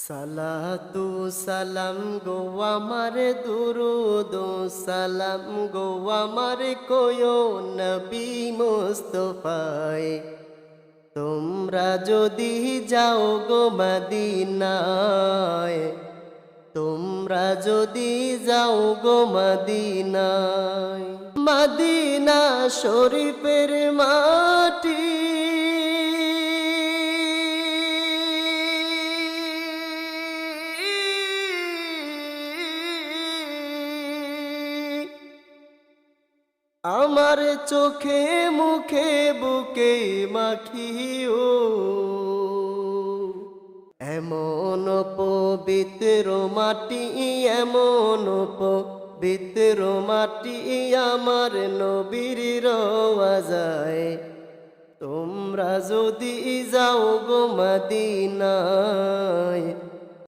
সালাতু সালাম গো আমার দুরুদ সালাম গো আমার কোয়ো নবী মুস্তাফায়। তোমরা যদি যাও গো মদিনায়, তোমরা যদি যাও গো মদিনায়, মদিনা শরীফের মাটি আমার চোখে মুখে বুকে মাখিও। এমন পবিত্র মাটি, এমন পবিত্র মাটি আমার নবীর রওয়াজায়। তোমরা যদি যাও গো মদিনায়,